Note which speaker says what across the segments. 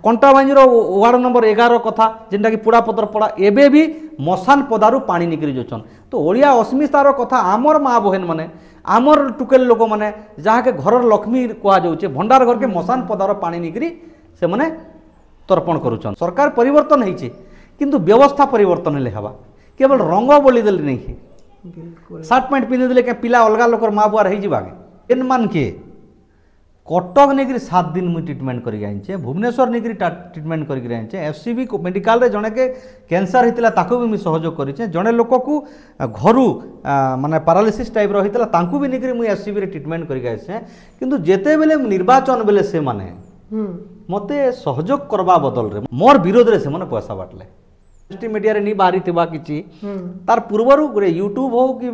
Speaker 1: कंटाबांजीर ward number 11 कथा जेनटा कि पुड़ापत्र पड़ा एबे भी मशान पदारू पानी निकरी जाचन तो ओडिया अस्मितार कथा आमर माँ बहन माने आमर टुकेल लोक मैंने जहाँ के घर लक्ष्मी कह जाऊे भंडार घर के मशान पदार पानी निकरी से मैंने तर्पण करुचन सरकार परिवर्तन होती किंतु व्यवस्था परिवर्तन हेले हवा केवल रंग बोली देले नहीं सार्ट पैंट पिंधि देले क्या पिला अलग लोकर माँ बुआ रही जावागे एन मान के कटक नहीं 7 दिन मुझे ट्रिटमेंट कर भुवनेश्वर नहीं ट्रिटमेंट कर एफसीबी मेडिकल जड़े के कैंसर होता ताकू भी मुझे सहयोग कर जड़े लोक को घर माने पारालिसिस टाइप रही भी नहीं मुझे एफसीबी ट्रिटमेंट कर जिते बेले निर्वाचन बेले से माने मते सहयोग करवा बदल रे मोर विरोध रे से माने पैसा बाटले मीडिया रे नहीं बाहरी थिबा किछि तार पूर्वरु गोटे यूट्यूब हो कि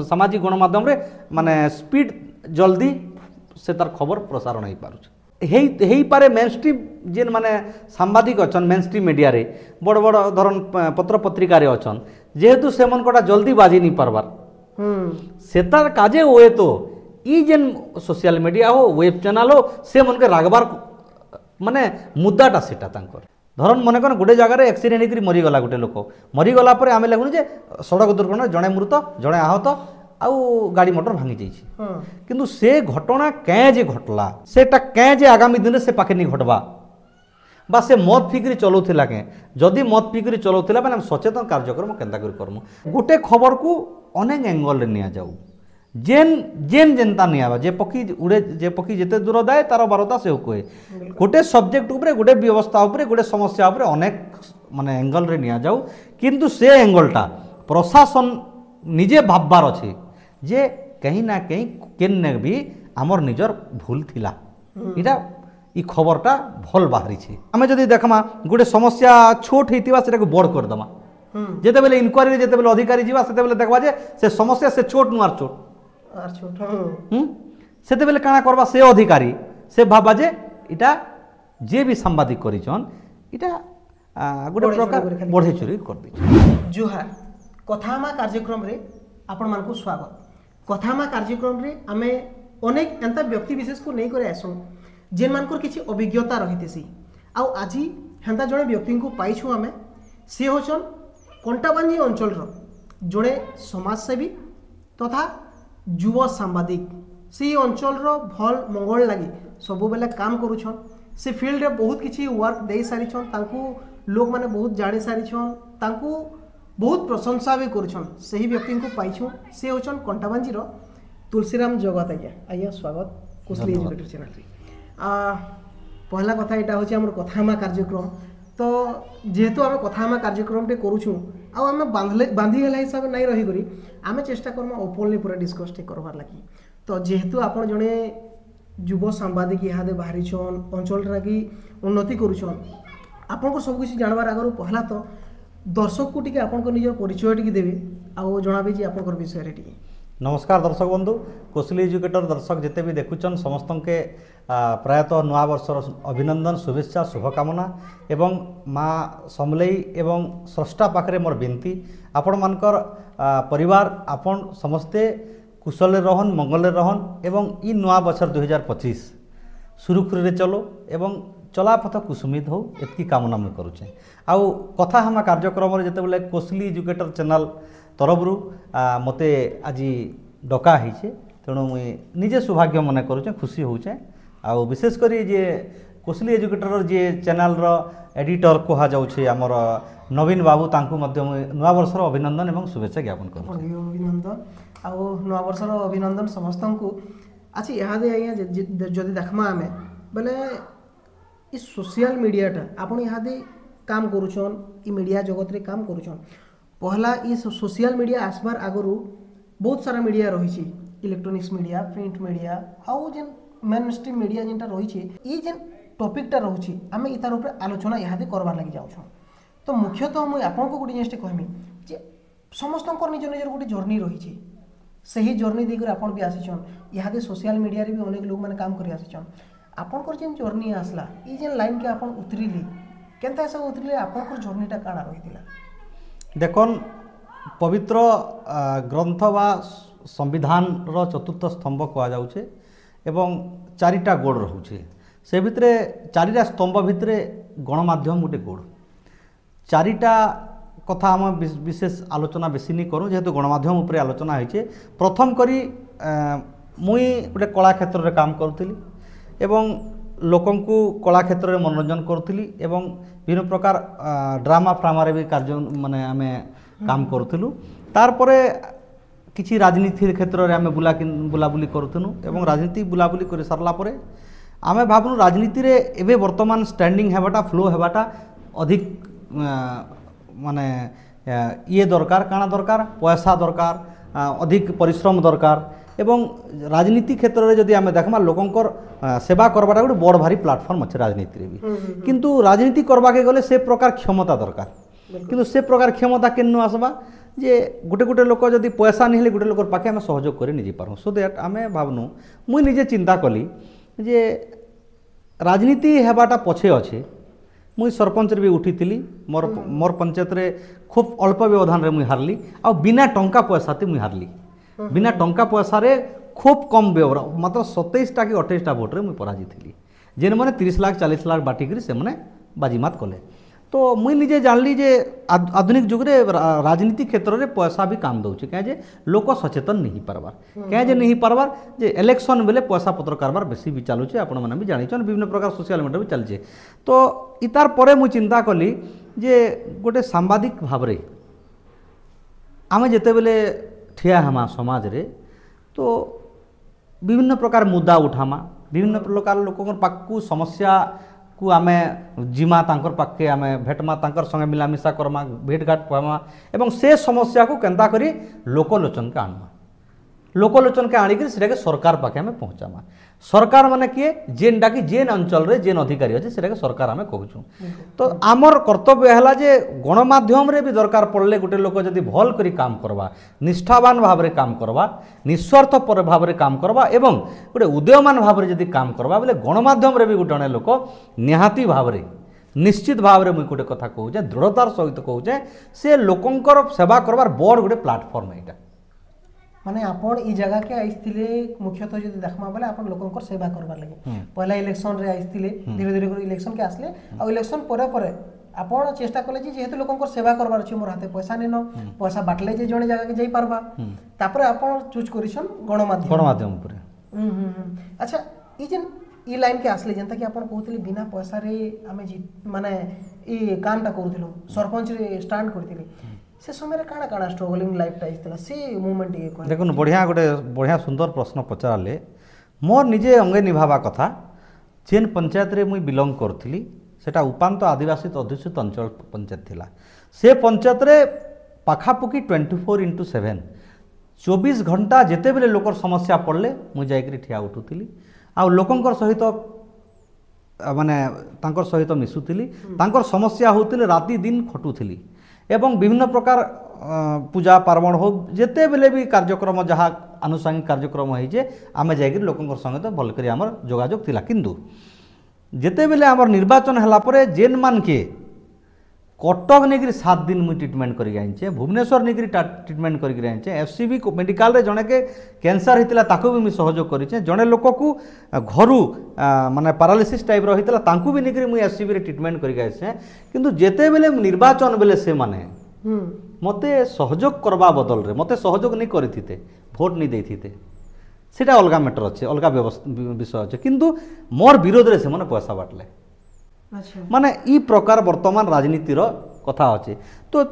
Speaker 1: सामाजिक गणमाध्यम रे माने स्पीड जल्दी से तार खबर प्रसारण हो पारे पारे मेन स्ट्रीम जेन माने सांबादिक अच्छन मेन स्ट्रीम मीडिया रे बड़ बड़ धरन पत्र पत्रिका रे अच्छन जेहेतु से मन कोटा जल्दी बाजी नहीं पारबार से तार काजे होए तो ई जेन सोशल मीडिया हो वेब चैनल हो से मन के रागबार माने मुद्दाटा सेटा तांकर धरन मन कन गोटे जगह एक्सीडेंट होकर मरीगला गोटे लोक मरीगला आम लगुन जे सड़क दुर्घटना जड़े मृत जड़े आहत आउ गाड़ी मोटर भांगी जाइए किंतु से घटना कैं जे घटला सेटा कैं जे आगामी दिन से पाखे नहीं घटवा बा से मत फिक्री चलाऊला कैं जदि मत फिक्री चलाऊला मैंने सचेतन कार्यक्रम केन्ता करमु गोटे खबर को अनेक एंगल नि जाऊ जेन जेन जेनता नहीं आवा जे पक्षी उड़े जे पक्षी जिते दूर दाए तार बारता से कहे गोटे सब्जेक्ट उपरे गोटे व्यवस्था उपरे गोटे समस्या उपरे अनेक माने एंगल रे निया जाऊ किंतु से एंगलटा प्रशासन निजे भाबबार अच्छे जे कहीं ना कहीं केन्ने भी आमर निजर भूल थिला इटा ई खबरटा भल बाहरी छे आमे जदि देखमा गोटे समस्या छोट हेतिबा सेटा को बड़ कर दमा जेते बेले इंक्वायरी जेते बेले अधिकारी जीवा सेते बेले देखबा जे से समस्या से छोट नुआर छोट सेते बेले काना करबा से अधिकारी से भाबा जे इटा जे भी सांबादिक करिछन इटा गोटे प्रकार बढ़े चोरी कर दै
Speaker 2: जुहार कथामा कार्यक्रम रे आपण मानकु स्वागत कथामा कार्यक्रम रे आमे अनेक एंता व्यक्ति विशेष को नहीं करे आसु जेन मानकर किछि अभिज्ञता रहितेसी आ आजी हेंता जणे व्यक्ति को पाइछु आमे से होचन कंटाबांजी अंचल रो जणे समाजसेवी तथा युवा सांबादिक से अंचल रो भल मंगल लगी सबु बेले काम करूछन से फील्ड रे बहुत किछि वर्क दे सारिछन तांकू लोग माने बहुत जानि सारिछन तांकू बहुत प्रशंसा भी करुछन सही व्यक्ति को पाइछु से होचन कंटाबांजी रो तुलसीराम जगत आज्ञा स्वागत कुशली एजुकेटर चैनल रे पहला कथा एटा होची हमर कथामा कार्यक्रम तो जेहेतु आम कथामा कार्यक्रम टे करूछु आ आम बांधी गेला हिसाब नहीं रही करी आम चेष्टा करमा ओपनली पूरा डिस्कस टे करबार लागि तो जेहेतु आपण जणे युवा सांबादिक इहादे बाहरी छन अंचल रागी उन्नति करूछन आपन को सब कुछ जानबार आगर पहला तो दर्शक को टिके आपन को निजर परिचय टिके देबे आ जणाबे जे आपन विषय रे टिके
Speaker 1: नमस्कार दर्शक बंधु कोसली एजुकेटर दर्शक जिते भी देखुचन समस्त के प्रायतः नुआ वर्षर अभिनंदन शुभेच्छा शुभकामना एवं माँ समलई एवं स्रष्टा पाखरे मोर बिनती आपण मानकर परिवार आपण समस्ते कुशल रहन मंगल रहन एवं ई नुआ वर्षर 2025 सुरुखुरी रे चलो एवं चलापथ कुसुमित हो एतकी कामना मुझे करुचे आउ कथा हमा कार्यक्रम जिते बेले कोसली एजुकेटर चैनल तरफरु मते आज डका है तेणु मुई निजे सौभाग्य मन करुचे खुशी होचे आउ विशेषकर जे कोसली एजुकेटर जे चैनल रो एडिटर कहा जाउछे हमर नवीन बाबू तांकु मध्य नुआ वर्षर अभिनंदन एवं शुभेच्छा ज्ञापन करू
Speaker 2: अभिनंदन आउ नुआ वर्षर अभिनंदन समस्त को अच्छा इहादे आज्ञा जदि देखमा आमे बोले ई सोशल मीडियाटा आपण इहादे काम करूछन ई मीडिया जगत रे काम करूछन पहला ई सोशल मीडिया आसबार आगरू बहुत सारा मीडिया रही इलेक्ट्रोनिक्स मीडिया प्रिंट मीडिया आउ जेन मेन स्ट्रीम मीडिया जेनटा रही ये जेन टॉपिकटा रोचे आम इतार ऊपर आलोचना इहादे करबार लगी जाऊँ तो मुख्यतः मुझे आपन को गोटे जिनिस कहमी जे समस्त निज निजर गोटे जर्नी रही सही जर्नी देकर आपन भी आसीचन इहादे सोशल मीडिया रे भी अनेक लोग मैंने काम कर आसीचन आपनकर जेन जर्नी आसला ये जेन लाइन के आपन उतरिले केनता सब उतरिले आपनकर जर्नीटा काଣା रहितिला
Speaker 1: देखन पवित्र ग्रंथ बा संविधान रो चतुर्थ स्तंभ कह जाउछे एवं चारिटा गोड़ रहुछे से भितरे चारिटा स्तंभ भितरे गणमाध्यम गोटे गोड़ चारिटा कथा आम विशेष आलोचना बेसी नहीं करूँ जेहेतु गणमाध्यम उपर आलोचना होइछे। प्रथम करी मुई गोटे कला क्षेत्र में काम करुଥିଲି एवं लोकंकु कला क्षेत्र में मनोरंजन करुଥିଲି एवं विभिन्न प्रकार ड्रामा फ्रामारे भी कार्य माने आमे काम करुଥିଲୁ। तार परे किछि राजनीति क्षेत्र में आमे बुलाबुली करुथिनु एवं राजनीति बुलाबुली कर सारला परे आमे भाबनु राजनीति रे एबे वर्तमान स्टैंडिंग हेबाटा फ्लो हेबाटा अधिक माने ये दरकार काना दरकार पैसा दरकार अधिक परिश्रम दरकार एवं राजनीति क्षेत्र में जदि आमे देखमा लोकंकर सेवा करबाटा गोटे बड़ भारी प्लाटफर्म अच्छे राजनीति रे भी किंतु राजनीति करबा के गले से प्रकार क्षमता दरकार किंतु से प्रकार क्षमता केन्नु आसबा जे गोटे गोटे लोक जदि पैसा नहीं हेले गोटे लोक पाखे आमे सहयोग करे निजे पारू सो दैट आमे भावनु मुई निजे चिंता कली जे राजनीति हेबाटा पछे अच्छे मुई सरपंच रे भी उठी मोर पंचायत रे खूब अल्प व्यवधान रे मुई हारली आ बिना टंका पैसा ते मुई हारली बिना टंका पैसा रे खूब कम व्यवहार मात्र 27टा कि 28टा भोट रे मुई पराजित जेन मैंने 30 लाख 40 लाख बाटिक से मैंने बाजीमात कले। तो मुई निजे जानली जे आधुनिक जुग रे राजनीति क्षेत्र में पैसा भी काम दौचे क्या लोक सचेतन नहीं पारबार क्या नहीं पारबार जे इलेक्शन बेले पैसा पत्र कारबार बेसी भी चलुचे आपण मैंने भी जानिछन विभिन्न प्रकार सोशल मीडिया भी चलचे। तो इतार परे मुई चिंता कली जे गोटे सांबादिक भाव रे आमे जेते बेले ठिया हमा समाज रे तो विभिन्न प्रकार मुद्दा उठामा विभिन्न प्रकार लोक पाखु समस्या को आमे जिमा तांकर पाखे आमे भेटमा तांकर संगे मिलामिशा करमा भेटघाट पमा एवं से समस्या को केंता करी लोकलोचन के आनमा लोकलोचन के आनिक से सरकार पाखे आमे पहुँचामा सरकार माने किए जेनटा कि जेन अंचल रे जेन अधिकारी अच्छे से सरकार आमे कहूँ। तो आमर कर्तव्य है जे गणमाध्यम रे भी दरकार पड़ले गोटे लोक जदि भल करी काम करवा निष्ठावान भाव रे काम करवा निस्वार्थ पर भाव रे काम करवा एवं गोटे उदयमान भाव रे जदि काम करवा बोले गणमाध्यम रे भी गोटे जने लोक निहाती भाव रे निश्चित भाव रे मुई गोटे कथा कहूँ दृढ़तार सहित कहूँ से लोकंकर सेवा करवार बड़ गोटे प्लाटफर्म एटा
Speaker 2: माने आपण ई जगह के आइस्तिले मुख्यतः जदि देखमा बेले आपण लोकंकर सेवा करबार लागि पहला इलेक्शन रे आइस्तिले धीरे धीरे कर इलेक्शन के आसले आ इलेक्शन परे परे आपण चेष्टा कले जे जेहेतु लोकंकर सेवा करबार अछि मोर हाथे पैसा नेनो पैसा बाटले जे जणे जगह के जाई पारबा तापरे आपण चूज करिसन गणमाध्यम ऊपर अच्छा ई जेन ई लाइन के आसले जनता कि आपण कहउतली बिना पैसा रे हमें माने ई कामटा करूथिलो सरपंच रे स्टांड करथिले से समय काଣା काଣା स्ट्रगलिंग लाइफ टा इस्तला से मोमेंट ये कोन
Speaker 1: देखो बढ़िया गोटे बढ़िया सुंदर प्रश्न पचारले मोर निजे अंगे निभावा कथा जेन पंचायत रे मुई बिलोंग करथिली सेटा उपांत आदिवासी अध्युषित अंचल पंचायत थिला से पंचायत रे पाखापुकी 24/7 24 घंटा जेते बेले लोकर समस्या पड़ले मुई जाइकरी ठिया उठुथिली आ लोकंकर सहित माने तांकर सहित मिसुथिली तांकर समस्या होतिले राति दिन खटुथिली एवं विभिन्न प्रकार पूजा पार्वण हो जेते बेले भी कार्यक्रम जहाँ आनुषंगिक कार्यक्रम होइजे आमे जाइकरी लोकंकर संगे तो भल करी हमर जोगाजोग थिला किंतु जेते बेले हमर निर्वाचन हला परे जेन मान के कटक नेगिरी 7 दिन मुई ट्रीटमेंट करी आइछे भुवनेश्वर नेगिरी ट्रीटमेंट करी आइछे एफसीबी को मेडिकल रे जणे के कैंसर हितला ताको भी मुई सहयोग करिछे जणे लोक को घरु माने पैरालिसिस टाइप रो हितला तांकु भी नेगिरी मुई एफसीबी रे ट्रीटमेंट करी आइछे किंतु जेते बेले निर्वाचन बेले से माने मते सहयोग करबा बदल रे मते सहयोग नहीं करिथिते भोट नहीं देथिते सेटा अलगा मैटर अच्छे अलगा विषय अच्छे किंतु मोर विरोध रे से माने पैसा बाटले माने ई प्रकार वर्तमान राजनीतिर कथा अच्छे। तो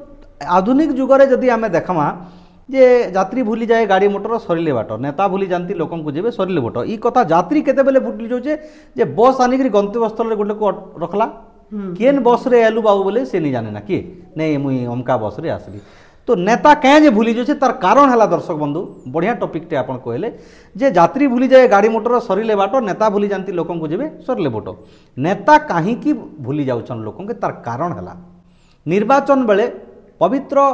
Speaker 1: आधुनिक जुगरे जदि आमे देखमा जे यात्री भूली जाए गाड़ी मोटर सरिले बाट नेता भूली जानती लोकन को जेबे सरिले बाट ई कथा यात्री केते बेले भूली जाउचे जे बस आनिकरी गंतव्य स्थल रे गोटे को रखला केन बस रे आलू बाबू बोले से नहीं जाने ना कि नहीं मुई अमका बस रे आसली तो नेता क्या जे भूली जाए तार कारण है दर्शक बंधु बढ़िया टॉपिक टे आपन कहले जे यात्री भूली जाए गाड़ी मोटर सरिले बाट नेता भूली जानती लोकन को जेबे सरिले बाट नेता काहे की भूली जाउछन लोकन के तार कारण है निर्वाचन बेले पवित्र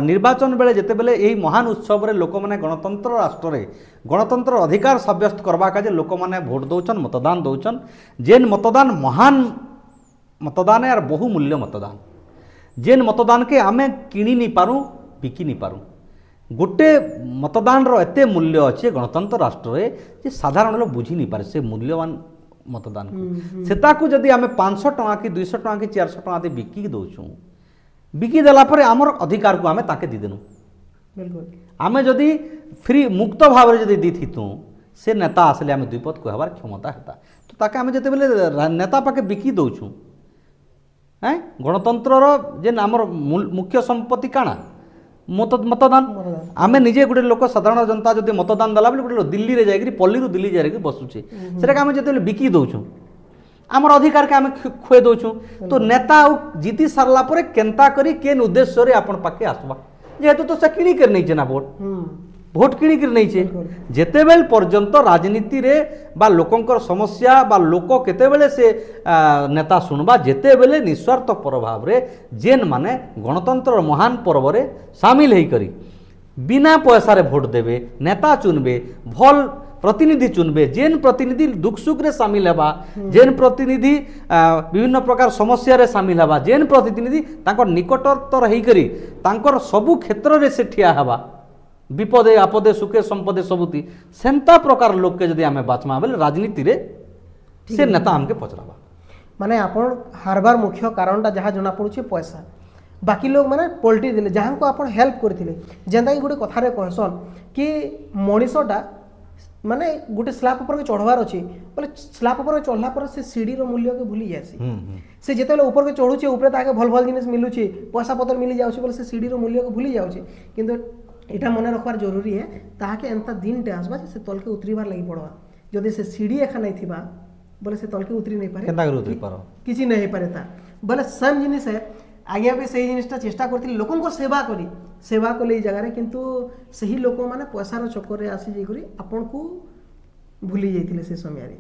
Speaker 1: निर्वाचन बेले जेते बेले यही महान उत्सव रे लोक माने गणतंत्र राष्ट्र रे गणतंत्र अधिकार सब्यस्त करबा का जे लोक माने भोट दउछन मतदान दउछन जेन मतदान महान मतदान यार बहुमूल्य मतदान जेन मतदान के आमे किणी नहीं पारू बिकी नहीं पारू गोटे मतदान रो एते मूल्य अच्छे गणतंत्र राष्ट्र रे जे साधारण लोक बुझी नहीं पारे से मूल्यवान मतदान को सेताकू जदि आमे 500 टका कि 200 टका कि 400 टका दे बिकी दउछु बिकी देला परे हमर अधिकार को आमे ताके दी देनु
Speaker 2: बिल्कुल
Speaker 1: आमे जदि फ्री मुक्त भाव रे जदि दिथितु से नेता आसले आमे दुईपद कहबार क्षमता हेता तो ताके आमे जते बेले नेता पाके बिकी दउछु हैं गणतंत्र रो जे हमर मुख्य संपत्ति काना मतदान आमे निजे गोटे लोक साधारण जनता जदि मतदान देला बेले गोटे दिल्ली रे जाइकरी पल्ली रु दिल्ली जाइकरी बसुचे सेटा आमे जते बिकी दउछु आमर अधिकार के आमे खुए दउछु तो नेता जीती सारला परे केनता करी केन उद्देश्य रे आपण पाके आसबा जेहेतु तो से किणी कर नहीं ना भोट किणी कर नहीं जेते बेल पर्यंत राजनीति रे बा लोकंकर समस्या बा लोक केते बेले से नेता सुनबा जेते बेले निस्वार्थ प्रभाव रे जेन माने गणतंत्र महान पर्व रे शामिल हेई करी बिना पैसा रे भोट देबे नेता चुनबे भल प्रतिनिधि चुनबे जेन प्रतिनिधि दुख सुख रे शामिल हेबा जेन प्रतिनिधि विभिन्न प्रकार समस्या रे शामिल हेबा जेन प्रतिनिधि तांकर निकटतर हेई करी तांकर सबु क्षेत्र रे से ठिया हेबा विपदे आपदे सुखे संपदे सबुति सेंता प्रकार लोक के जदि आमे बाचमा बेले राजनीति रे से नेता हमके पचराबा
Speaker 2: माने आपण हारबार मुख्य कारणटा जहा जना पड़ुछे पैसा बाकी लोग माने पलटी दिले जहां को आपण हेल्प करथिले जेंदा कि गुटे कथा रे कहसन कि मनीषटा माने गोटे स्लैब ऊपर के चढ़वार अच्छे बोले स्लैब ऊपर चढ़ला पर से सीढ़ी रो मूल्य के भूली जासी से जेते ऊपर के चढ़ुचे ऊपर ताके भल भल जिनिस मिलुचे पैसा पत्र मिली जाउचे बोले से सीढ़ी रो मूल्य के भूली जाउचे किंतु एटा मने रखबार जरूरी है ताके एंता दिन टे आसबा से तल के उतरीबार लागि पड़वा जदि से सीढ़ी एखा नै थिबा बोले से तल के उतरी नै पारे
Speaker 1: केनता कर उतरी पारो किछि
Speaker 2: नै पारे ता बोले सेम जिनिस है आगे भी सही जिनिसटा चेष्टा करथिले लोकन को सेवा कले जगह रे किंतु सही लोक माने पैसा रो चक्कर रे आसी जे करी आपन को भूली जाइथिले से समय रे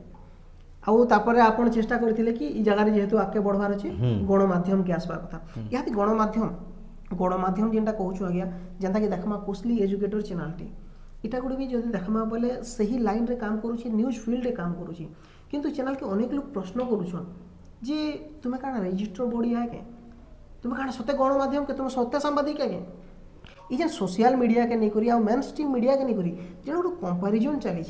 Speaker 2: आउ तापरे आपन चेष्टा करथिले कि ई जगह रे जेहेतु आके बढ़वार अछि गणमाध्यम के आसबा कथा याति गणमाध्यम जेंटा कहूछु आज्ञा जेंता कि देखमा कोस्टली एजुकेटर चैनलटी इटा गुडी भी जदि देखमा बोले सही लाइन रे काम करूछि न्यूज फील्ड रे काम करूछि किंतु चैनल के अनेक लोग प्रश्न करूछन जे तुमे काना रजिस्टर बॉडी है के तुम कहाँ सत्य गणमाध्यम के तुम सत्य सांबादिक के ये सोशल मीडिया के नहीं करी आ मेन स्ट्रीम मीडिया के नहीं करी जे गोटे कंपैरिजन चली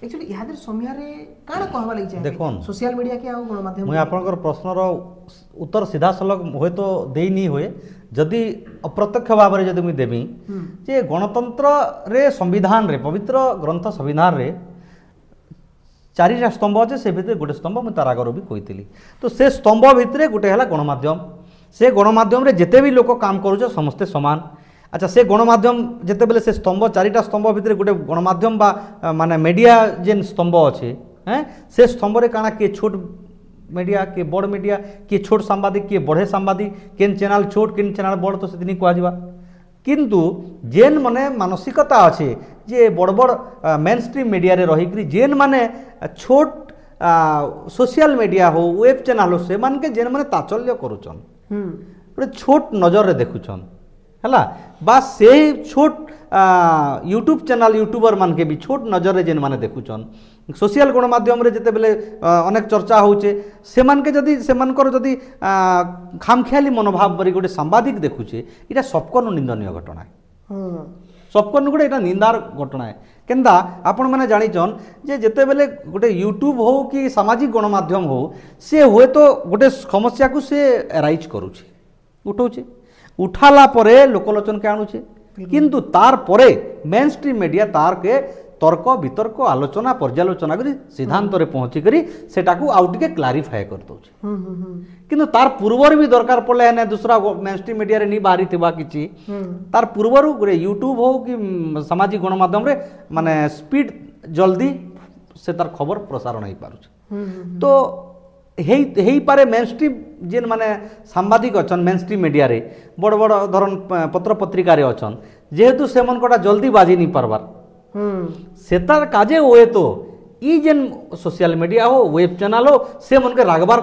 Speaker 2: एक्चुअली यादर समय रे काना कहबा लागि चाहे
Speaker 1: देखोन
Speaker 2: सोशल मीडिया के आ गणमाध्यम
Speaker 1: मैं आपनकर प्रश्न रो उत्तर सीधा सलग होय तो देई नहीं होय जदि अप्रत्यक्ष भाव रे जदि मैं देबी जे गणतंत्र रे संविधान रे पवित्र ग्रंथ संविधान रे चारिटा स्तंभ अच्छे से भितर गोटे स्तंभ मैं तार आगर भी कही तो से स्तंभ भितर गोटे है गणमाध्यम से गणमाध्यम रे जेते भी लोक काम करूछ समस्ते समान अच्छा से गणमाध्यम जेते बेले से स्तंभ चारिटा स्तंभ भितर गोटे गणमाध्यम बा माने मीडिया जेन स्तंभ अच्छे हैं से स्तंभ रे काना के छोट मीडिया के बड़ मीडिया के छोट सांबादिक के बढ़े सांबादिक केन चैनल छोट केन चैनल बड़ तो से कह जावा किंतु जेन माने मानसिकता अच्छे जे बड़ बड़ मेन स्ट्रीम मीडिया रे रही जेन माने छोट सोशल मीडिया हो वेब चैनल हो से मान के जेन माने ताचल्य करूछन गोटे छोट नजर रे देखुछन हैला बा से छोट यूट्यूब चैनल यूट्यूबर मान के भी छोट नजर रे जेन माने देखुछन सोशल गणमाध्यम रे जेते बेले अनेक चर्चा होचे से मान के जदी से मानकर जदी खामखियाली मनोभाव बरी गोटे सांबादिक देखुचे इटा सबकन निंदनीय घटना है सबकन गोटे इटा निंदार घटना है केंदा आपण माने जानिछन जे जेते बेले गोटे यूट्यूब हो कि सामाजिक गणमाध्यम हो से होय तो गोटे समस्या को से राइज करूचे उठाउचे उठाला परे लोकलोचन के आणुचे किंतु तार परे मेन स्ट्रीम मीडिया तार के तर्क वितर्क आलोचना पर्यालोचना करी सिद्धांत रे पहुंची करी सेटा को आउ टिके क्लारिफाई कर दोचे किंतु तार पूर्वर भी दरकार पड़ले ने दूसरा मेन स्ट्रीम मीडिया रे नी बाहरी थिबा किछि तार पूर्वर गोटे यूट्यूब हो कि सामाजिक गणमाध्यम रे माने स्पीड जल्दी से तार खबर प्रसारण हो पारुछ तो हेई पारे मेन स्ट्रीम जेन माने सांबादिक अछन मेन स्ट्रीम मीडिया रे बड़ बड़ धरन पत्र पत्रिका रे अछन जेहेतु से मन कोटा जल्दी बाजी नहीं पारबार सेतार काजे होए तो ई जेन सोशल मीडिया हो वेब चैनल हो से मन के रागबार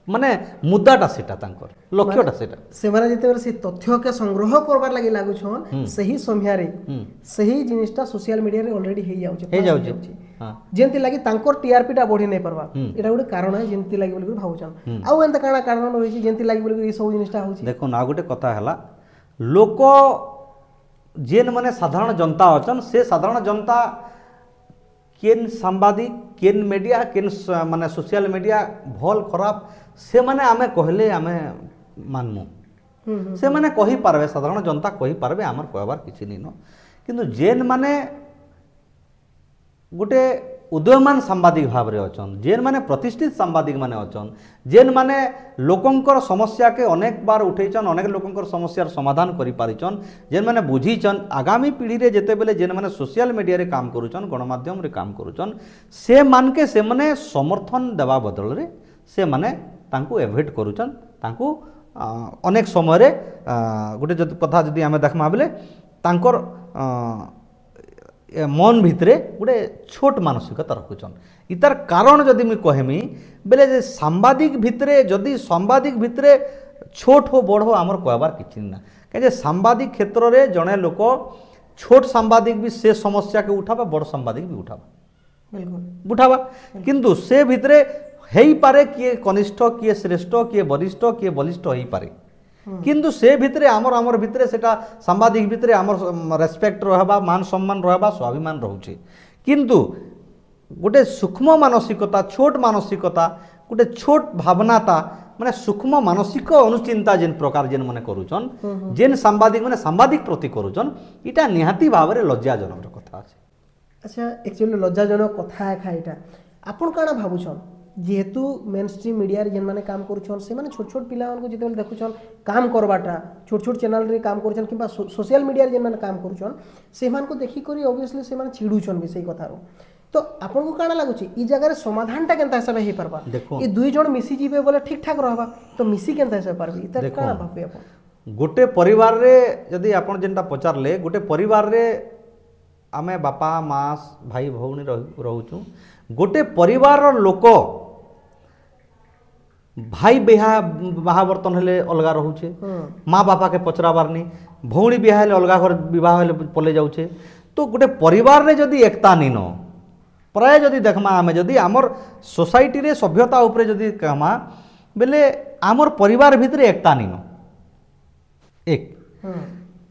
Speaker 1: माने मुद्दाटा सेटा तांकर लक्ष्यटा सेटा
Speaker 2: से माने जेते से तथ्य के संग्रह करबार लागि लागु छन सही समय रे सही जिनिसटा सोशल मीडिया रे ऑलरेडी हे जाउचे हां जेंति लागि तांकर टीआरपी टा बढ़ी नै परबा एटा गोटे कारण है जेंति लागि बोली भाउछन आउ एंत काना कारण होई छी जेंति लागि बोली ई सब जिनिसटा होची
Speaker 1: देखो ना गोटे कथा हला लोक जेन माने साधारण जनता अछन से साधारण जनता केन सांबादिक केन मीडिया केन माने सोशल मीडिया भल खराब से माने आमे कहले आमे मानमु से माने कहि पारबे साधारण जनता कहि पारबे आमर कहबार किछि नहीं न किंतु जेन माने गोटे उदयमान सांबादिक भाव रे अछन जेन माने प्रतिष्ठित सांबादिक माने अछन जेन माने लोकंकर समस्या के अनेक बार उठेछन अनेक लोकंकर समस्यार समाधान करि पारिछन जेन माने बुझीछन आगामी पीढ़ी रे जेते बेले जेन माने सोशल मीडिया रे काम करूछन गणमाध्यम रे काम करूछन से मान के से माने समर्थन देवा बदल रे से माने तांकू एवॉइड करूछन तांकू अनेक समय रे गोटे जदि कथा जदि आमे देखमा बेले तांकर मन भितरे गोटे छोट मानसिकता रखुचन इतार कारण जदि मुझे कहमी बेले जे सांबादिक भितरे जदि सांबादिक भितरे छोट हो बड़ हो आमर कहबार किछि ना कहे सांबादिक क्षेत्र रे जड़े लोक छोट सांबादिक भी से समस्या के उठावा बड़ सांबादिक भी उठावा बिल्कुल उठावा किंतु से भितरे हेई पारे किए कनिष्ठ किए श्रेष्ठ किए वरिष्ठ किए बलिष्ठ हेई पारे किंतु से भितरे आमर भितरे सेटा सांबादिक भितरे आमर रेस्पेक्ट रहबा मान सम्मान रहबा स्वाभिमान रहउचे किंतु गोटे सूक्ष्म मानसिकता छोट मानसिकता गोटे छोट भावनाता माने सूक्ष्म मानसिक अनुचिंता जेन प्रकार जेन माने करूछन जेन सांबादिक माने सांबादिक प्रति करूछन इटा निहाती भाव रे लज्जाजनक कथा আছে
Speaker 2: अच्छा एक्चुअली लज्जाजनक कथा है खाइटा आपण काना भाबुछन जेहेतु मेन स्ट्रीम मीडिया जेन माने काम करूछन से माने छोट छोट पिला को जेतेबेल देखुछन काम करबाटा छोट छोट चैनल रे काम करूछन किबा सोशल मीडिया जेन माने काम करूछन से मान को देखि करी ऑब्वियसली से माने चिडुछन भी सही कथा रो तो आपन को काना लागुची ई जगह रे समाधान टा केनता हिसाब हे परबा ई दुई जण मिसी जीवे बोले ठीक ठाक रहबा तो मिसी केनता हिसाब परबी इता काना भाबे आपन
Speaker 1: गोटे परिवार रे यदि आपन जेनटा पचारले गोटे परिवार रे आमे बापा माँ भाई भौणी रहउछु गोटे परिवार लोक भाई बाहावर्तन हेले अलगा रहउछे माँ बापा के पचराबार नहीं भौणी बिहा हेले अलगा घर विवाह हेले पले जाउछे तो गोटे परिवार रे जदि एकता नहीं न प्राय जदि देखमा आमे जदि आमर सोसाइटी रे सभ्यता उपरे जदि कहमा बेले आमर परिवार भितरे एकता नहीं न एक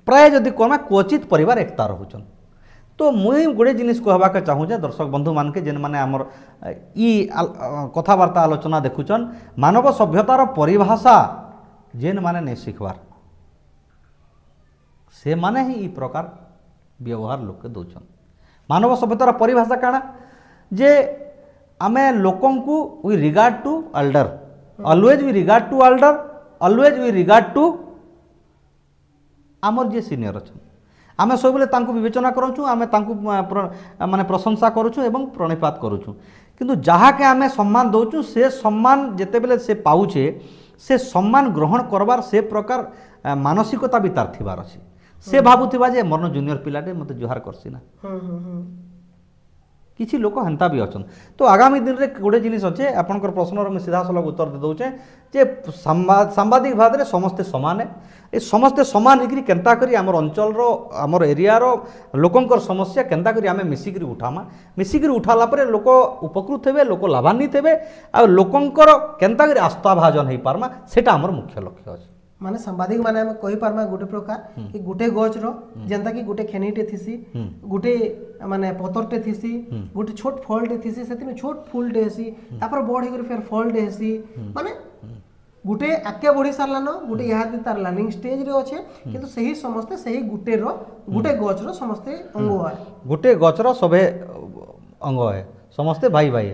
Speaker 1: प्राय जदि कहमा क्वचित परिवार एकता रहउछन तो मुई गोटे जिनिस कहबाके चाहूँ दर्शक बंधु मान के जेन माने आमर ई कथबार्ता आलोचना देखुचन मानव सभ्यतार परिभाषा जेन माने नहीं शिखबार से माने ही ई प्रकार व्यवहार लोक के दौचन मानव सभ्यतार परिभाषा काना जे आमे लोकं को we regard to elder always we regard to elder always we regard to आमर जे सीनियर अच्छा आमे सब बेले तांको विवेचना करूँ आमे तांको माने प्रशंसा करूँ एवं प्रणिपात करूँ किंतु जहाँ के आमे सम्मान दौचु से सम्मान जेते बेले से पाउछे से सम्मान ग्रहण करबार से प्रकार मानसिकता भी तार थिबार अछि से भाबुथिबा जे मोर जूनियर पिलाटे मते जुहार करसी ना किछि लोक हंता भी अछन तो आगामी दिन रे गोटे जिनिस अच्छे आपनकर प्रश्नर मैं सीधा सलग उत्तर दे दउचे जे सांबादिक भाव रे समस्ते समान है ए समस्ते समान होकरी केनता करी आमर अंचल रो आमर एरिया रो लोकंकर समस्या केनता करी आमे मिसिकरी उठामा मिसिकरी उठाला परे लोक उपकृत हेबे लोक लाभान्वित हेबे आ लोकंकर केनता करी आस्था भाजन हे पारमा सेटा आमर मुख्य लक्ष्य अछि
Speaker 2: माने सांबादिक माने हम कहि पारमा गोटे प्रकार कि गोटे गछ रो जेंता कि गोटे खेनीटे थिसी गोटे माने पतरटे थिसी गोटे छोट फलटे थिसी सेतिन छोट फूलटे हेसी तापर बड़ हेकर फेर फलटे हेसी माने गोटे आके बढ़ी सारलान गोटे यहाँ तार लर्निंग स्टेज रे अच्छे किंतु सही समस्ते सही गोटे रो गोटे गछ रो समस्ते अंग है
Speaker 1: गोटे गछ रो सभे अंग है समस्ते भाई भाई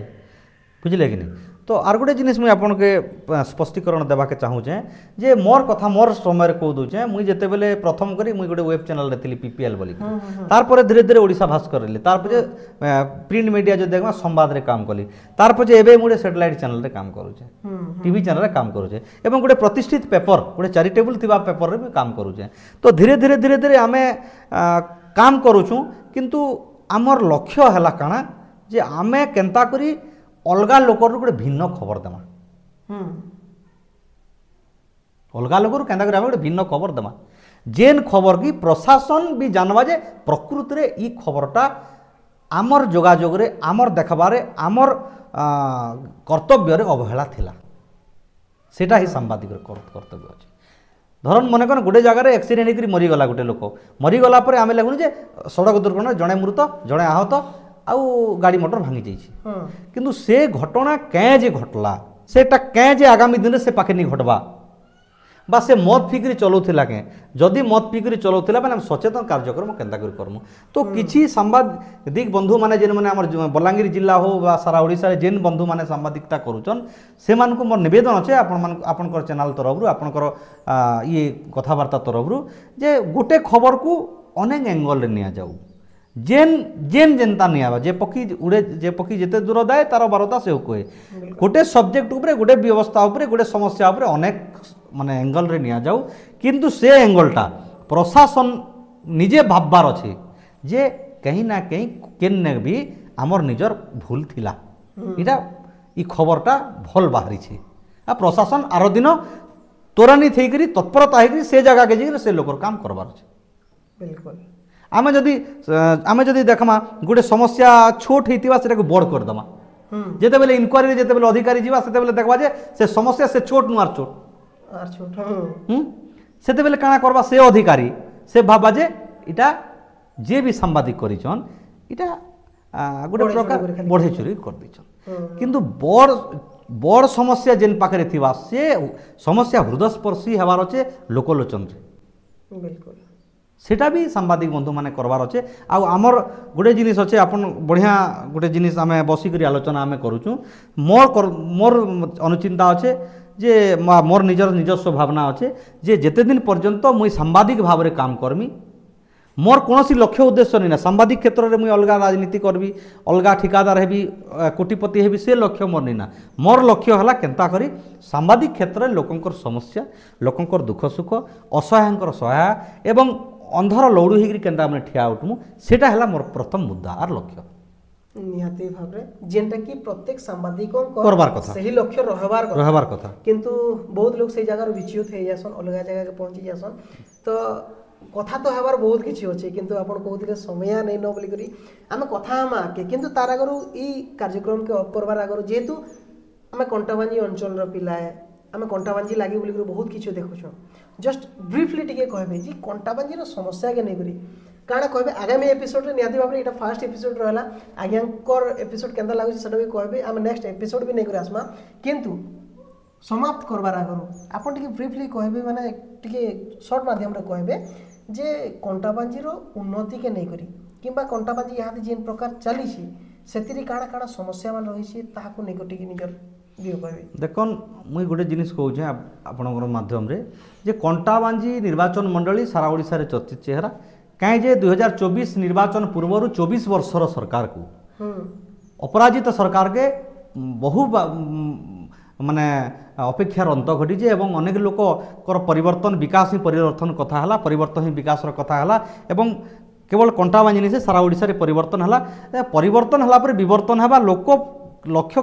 Speaker 1: बुझले कि नहीं तो आर गोटे जिनिस मुझे आपन के स्पष्टीकरण देवाके चाहूचे जे मोर कथा मोर समय कह दूचे मुई जेते बेले प्रथम करी मुई गोटे वेब चैनल रे थिली पीपीएल बोली तार परे धीरे धीरे ओडिशा भास्कर रे तार परे प्रिंट मीडिया जो देखमा संवाद रे काम कली तार परे एबे मुडे सैटेलाइट चैनल रे काम करूचे टीवी चैनल रे काम करूचे एवं गोटे प्रतिष्ठित पेपर गोटे चैरिटेबल थिबा पेपर रे भी काम करूचे तो धीरे धीरे धीरे धीरे आमे काम करूछु किंतु आमर लक्ष्य हला काना जे आमे केनता करी अलगा लोकर गोटे भिन्न खबर देमा अलगा लोकर केंदा करे गोटे भिन्न खबर देमा जेन खबर की प्रशासन भी जानवा जे प्रकृति रे ई खबरटा आमर जोगाजोग रे आमर देखबारे आमर कर्तव्य रे अवहेला थिला सेटा ही सांबादिक कर्तव्य अछि धरन मन कन गोटे जगह एक्सीडेंट होकर मरीगला गोटे लोक मरीगला आम लगुन जे सड़क दुर्घटना जड़े मृत जड़े आहत आउ गाड़ी मोटर भांगी जाइए
Speaker 2: हाँ
Speaker 1: किंतु से घटना कैं जे घटला सेटा कैं जे आगामी दिन से पाखे नहीं घटवा बा से मद फिक्री चलाउला के जदि मद फिक्री चलाउला मैंने सचेतन कार्यक्रम केन्ता कर करमु तो किछि सांबादिक बंधु माने जेन माने हमर बलांगीर जिला हो बा सारा ओडिसा रे जेन बंधु माने सांबादिकता करूछन से मानकु मोर निवेदन अछि आपनकर चैनल तरफ आपनकर ये कथावार्ता तरफ जे गोटे खबर को अनेक एंगल रे निया जाऊ जेन जेन जनता नहीं आवा जे पक्षी उड़े जे पक्षी जिते दूर दाए तार बारता से कहे गोटे सब्जेक्ट उपरे गोटे व्यवस्था उपरे गोटे समस्या उपरे अनेक माने एंगल रे निया जाऊ किंतु से एंगलटा प्रशासन निजे भाबबार अछि जे कहीं ना कहीं केन्ने भी आमर निजर भूल थिला इटा ई खबरटा भल बाहरी छे आ प्रशासन आरो दिन त्वरान्वित हेकरी तत्परता हेकरी से जगह के जे से लोकर काम करबार अछि
Speaker 2: बिल्कुल
Speaker 1: आमे जदि देखमा गोटे समस्या छोट होइतिबा सेटा को बड़ कर दमा जेते बेले इनक्वारी जेते बेले अधिकारी जीवा सेते बेले देखबा जे से समस्या से छोट नुआर छोट सेते बेले काना करबा से अधिकारी से भाबा जे इटा जे भी सांबादिक करिछन इटा गोटे प्रकार बढ़े चोरी कर दिछन किंतु बड़ समस्या जेन पाखरे थिबा से समस्या हृदयस्पर्शी हेबार अछि लोकलोचन रे
Speaker 2: बिल्कुल
Speaker 1: सेटा भी सांबादिक बंधु माने करबार अच्छे आमर गोटे जिनिस अच्छे आपन बढ़िया गोटे जिनिस आमे बसिक आलोचना आमे करूँ मोर अनुचिंता अच्छे जे मोर निजस्व भावना अच्छे जे जेते दिन पर्यंत मुई सांबादिक भाव में काम करमी मोर कौन लक्ष्य उद्देश्य नहीं ना सांबादिक क्षेत्र में मुई अलग राजनीति करबी अलग ठिकादार हेबी कोटिपति हेबी से लक्ष्य मोर नहीं ना मोर लक्ष्य है केन्ता करी सांबादिक क्षेत्र में लोकंकर समस्या लोकंकर दुख सुख असहायंकर सहाय एवं अंधर लौड़ू होकर केन्ता मैंने ठिया उठमु सेटा है मोर प्रथम मुद्दा आर लक्ष्य
Speaker 2: निहाती भाबरे जेनटा कि प्रत्येक सांबादिकों
Speaker 1: करबार कथा
Speaker 2: सही लक्ष्य रहबार
Speaker 1: कथा
Speaker 2: किंतु बहुत लोग से जगह विच्युत हो जासन अलग जगह के पहुंची जासन तो कथा तो हबार बहुत किछि अछि किंतु आपण कहउथिले समय नै न बोली करी आमे कथा हम आके किंतु तार आगरु ई कार्यक्रम के करबार आगरु जेतु आमे कंटाबांजी अंचल रो पिलाए आमे कंटाबांजी लागि बोली करी बहुत किछि देखुछो जस्ट ब्रीफली टिके कहबे जी कंटाबांजी रो समस्या के नै करी काना कहबे आगामी एपिसोड रे निहाती भाबरे एटा फर्स्ट एपिसोड रहला आज्ञाकर एपिसोड केंदा लागुछि सेटा भी कहबे आमे नेक्स्ट एपिसोड भी नै करी आसमा किंतु समाप्त करबार आगरु आपण टिके ब्रीफली कहबे माने टिके शॉर्ट माध्यम रे कहबे जे कंटाबांजी रो उन्नति के नै करी किंबा कंटाबांजी यहाँ जेन प्रकार चली से काଣା काଣା समस्या मान रही ताहाको नै टिके निजर व्यू कहबे
Speaker 1: देखन मुई गोटे जिनिस कहूँ आपणकर माध्यम रे जे कंटाबांजी निर्वाचन मंडली सारा ओडिसा रे चर्चित चेहरा कहीं जे 2024 निर्वाचन पूर्व 24 वर्षर सरकार को अपराजित सरकार के बहु माने अपेक्षार अंत घटी एवं अनेक लोक परिवर्तन विकास ही परिवर्तन कथा है परिवर्तन ही विकास कथा है एवं केवल कंटाबांजी नहीं से सारा ओडिशा रे परिवर्तन है परिवर्तन है विवर्तन है लोक लक्ष्य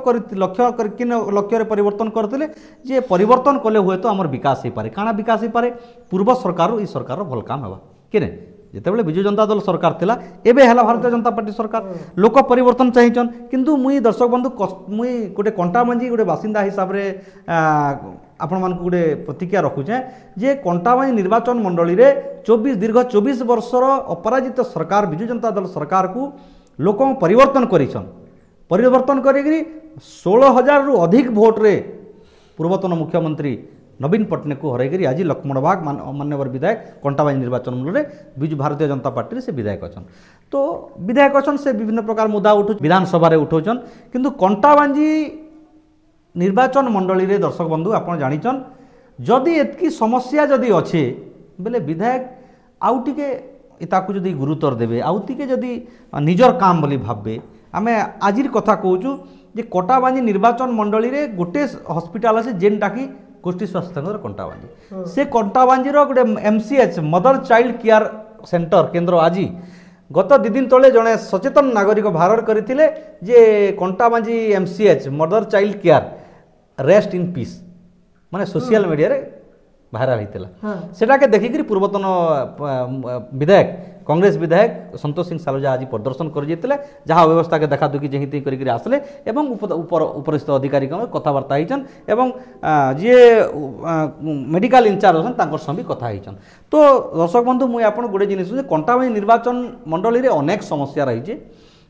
Speaker 1: परिवर्तन करते जे परिवर्तन कले हुए तो आमर विकास हो पारे काना विकास हो पारे पूर्व सरकार ई सरकार भल काम है कि जितेबाला विजु जनता दल सरकार थिला एबे हला भारतीय जनता पार्टी सरकार लोक परिवर्तन चाहिए किंतु मुई दर्शक बंधु मुई गोटे कंटाबांजी गोटे बासिंदा हिसाब रे आपण मान गोटे प्रतिक्रिया रखुचे जे कंटाबांजी निर्वाचन मंडली रे दीर्घ 24 वर्षर अपराजित सरकार विजु जनता दल सरकार को लोक परिवर्तन परिवर्तन करी 16,000 रु अधिक भोट रे पूर्वतन मुख्यमंत्री नवीन पट्टनायक को हरैकरी आज लक्ष्मणबाग मान्यवर विधायक कंटाबांजी निर्वाचन मंडल विजु भारतीय जनता पार्टी से विधायक अच्छा तो विधायक अच्छा से विभिन्न प्रकार मुद्दा उठू विधानसभा उठाउछन किंतु कंटाबांजी निर्वाचन मंडली रे दर्शक बंधु आपन जानिछन जदि एतकी समस्या जदि अच्छे बेले विधायक आउ टिके इताकू जदि गुरुतर देवे आउ टिके जदि निजर काम बोली भाबे आमे आजिर कथा कहूँ जे कंटाबांजी निर्वाचन मंडली रे गोटे हॉस्पिटल अच्छे जेनटा कि गोष्ठी स्वास्थ्य केन्द्र कंटाबांजी से कंटाबांजी गोटे MCH mother child care centre केन्द्र आज गत 2 दिन तले जड़े सचेतन नागरिक भार करते जे Kantabanji MCH mother child care rest in peace माने सोशल मीडिया रे भाइराल होता सेटा के देखिक पूर्वतन विधायक कांग्रेस विधायक संतोष सिंह सालुजा आज प्रदर्शन कर जहाँ व्यवस्था के देखा दुखी जही करके आसले एवं उपरिस्थ अधिकारी कथबार्ता होइछन एवं जी मेडिकल इंचार्ज अच्छा सह भी कथा होइछन तो दर्शक बंधु मुझे आप गोटे जिनिस कंटाबांजी निर्वाचन मंडली रे अनेक समस्या रही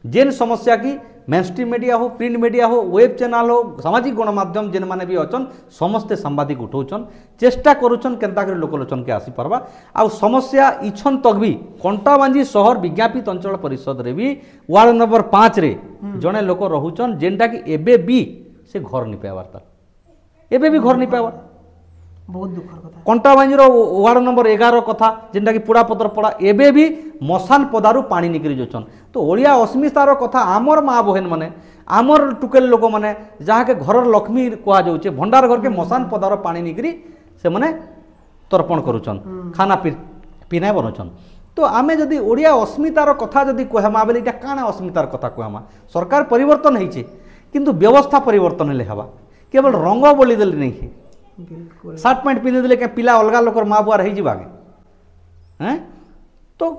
Speaker 1: जेन समस्या की मेनस्ट्रीम मीडिया हो, प्रिंट मीडिया हो, वेब चैनल हो, सामाजिक गणमाध्यम जेन माने भी अछन समस्ते सांबादिक उठाउछन, चेष्टा करूछन केनता कर लोकलोचन के आसी परबा। आ समस्या इछन तक भी कंटाबांजी शहर विज्ञापित अंचल परिषद रे भी वार्ड नंबर 5 रे जने लोक रहुछन जेनटा कि एबे भी से घर नि पाइबार ता, एबे भी घर नि पाइबार।
Speaker 2: बहुत दुखर कथा।
Speaker 1: कंटाबांजीर वार्ड नंबर 11 कथा जेनटा कि पुड़ापत्र पड़ा एबे भी मशान पदारू पानी निकरी जाउछन। तो ओडिया अस्मितार कथा आमर माँ बहन माने आमर टुकेल लोक माने जहाँ के घर लक्ष्मी कहा जाउछे भंडार घर के मशान पदार पानी निकरी से माने तर्पण करूछन, खाना पीना बनउछन। तो आमे जदि ओडिया अस्मितार कथा जदि कहमा बेले इटा काना अस्मितार कथा कहमा। सरकार परिवर्तन ହେଇছে किंतु व्यवस्था परिवर्तन हेले हवा, केवल रंग बोली देले नहीं है।
Speaker 2: बिल्कुल
Speaker 1: सार्ट पैंट पिंधि देले क्या पिला अलग लोकर माँ बुआर हो जागे हैं। तो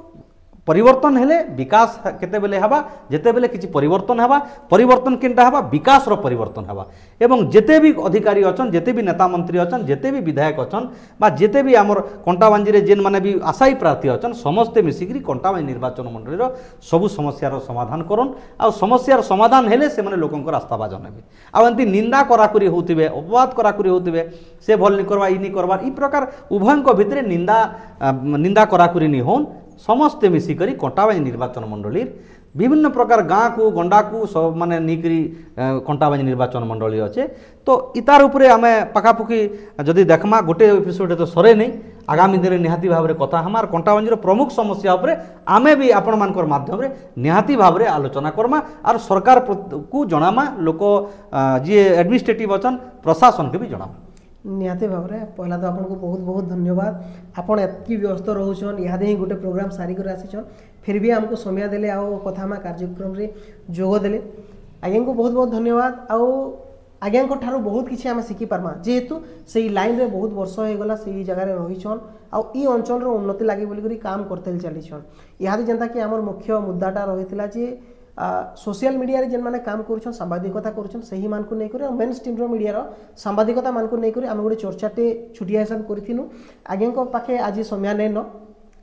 Speaker 1: परिवर्तन हेले विकास केते बेले हवा, जेते बेले किछि परिवर्तन हवा, परिवर्तन केनटा हवा विकास रो परिवर्तन हवा। एवं जेते भी अधिकारी अछन, जेते भी नेता मंत्री अछन, जेते भी विधायक अछन बा जेते भी हमर कंटाबांजी रे जेन माने भी आशायी प्रार्थी अछन समस्ते मिसिकरी कंटाबांजी निर्वाचन मंडली रो सबु समस्या रो समाधान करन। आ समस्या रो समाधान हेले से माने लोकन को रास्ता बाजन हेबे। आ एंती निंदा कराकुरी होतिबे, अपवाद कराकुरी होतिबे, से भल नि करबा इ नि करबा इ प्रकार उभयଙ୍କ भितरे निंदा कराकुरी नि होन। समस्ते मिसिकरी कंटाबांजी निर्वाचन मंडली विभिन्न प्रकार गाँ को गंडा को सब माने निकरी कंटाबांजी निर्वाचन मंडली अच्छे। तो इतार उपरे आमे पखापुखी जदि देखमा गोटे एपिसोड तो सरे नहीं, आगामी दिन निहाती भाव में कथा हमार कंटाबांजीर प्रमुख समस्या उपरे आमे भी आपण मानकर माध्यम रे निहाती भाव में आलोचना करमा और सरकार को जनामा, लोक जी एडमिनिस्ट्रेटिव अछन प्रशासन के भी जनामा।
Speaker 2: निहाती भाव में पहला तो आपको बहुत बहुत धन्यवाद। आपन एतकी व्यस्त रोचन इहादे ही गोटे प्रोग्राम सारी कर आसीचन, फिर भी हमको समय देले आओ कथामा कार्यक्रम रे जोग देले। आज्ञा को बहुत बहुत धन्यवाद। आउ आज्ञा को ठारू बहुत किसी आम शिखी पार्मा, जेहेतु से लाइन रे बहुत वर्ष हो गला से जगह रहीछन आउ ई अंचल रो उन्नति लागी बोली करी काम करते चलीछन। इहादे जनता कि हमर मुख्य मुद्दाटा रहितला जे सोशल मीडिया रे जेन माने काम करूछन, सांबादिकता करूछन, सही मान को नै करे मेन स्ट्रीम रो मीडिया रो सांबादिकता मान को नै करे आम गोटे चर्चाटे छुटिया हिसाब करिथिनु। आज्ञा को पाखे आज समय नै न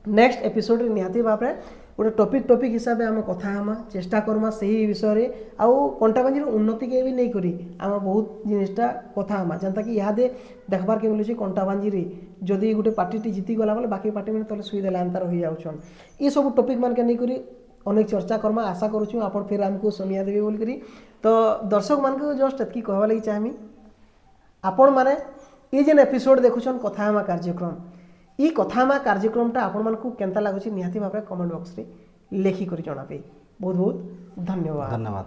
Speaker 2: नेक्स्ट एपिसोड रे निहाती भाव रे गोटे टॉपिक हिसाब से आम कथा हमा चेष्टा करमा सही विषय रे आउ कंटाबांजी रो उन्नति के भी नै करी आम बहुत जिनिसटा कथा हमा जनता कि इहादे देखबार के मिलुछि कंटाबांजी रे जदि गोटे पार्टी टी जीती गला बोले बाकी पार्टी में तले सुई देला अंतर हो जाउछन। ई सब टॉपिक मान के नै करी अनेक चर्चा करमा आशा करूँ आप फिर आमको समय देवे बोल करी। तो दर्शक मान को जस्ट एतकी कहवा लगी चाहमी आपण माने ये जेन एपिसोड देखुछन कथामा कार्यक्रम, ई कथामा कार्यक्रमटा आपण मानकू केनता लागुछि निहाती भाबरे कमेंट बॉक्स रे लेखि करी जणाबे। बहुत बहुत धन्यवाद।
Speaker 1: धन्यवाद।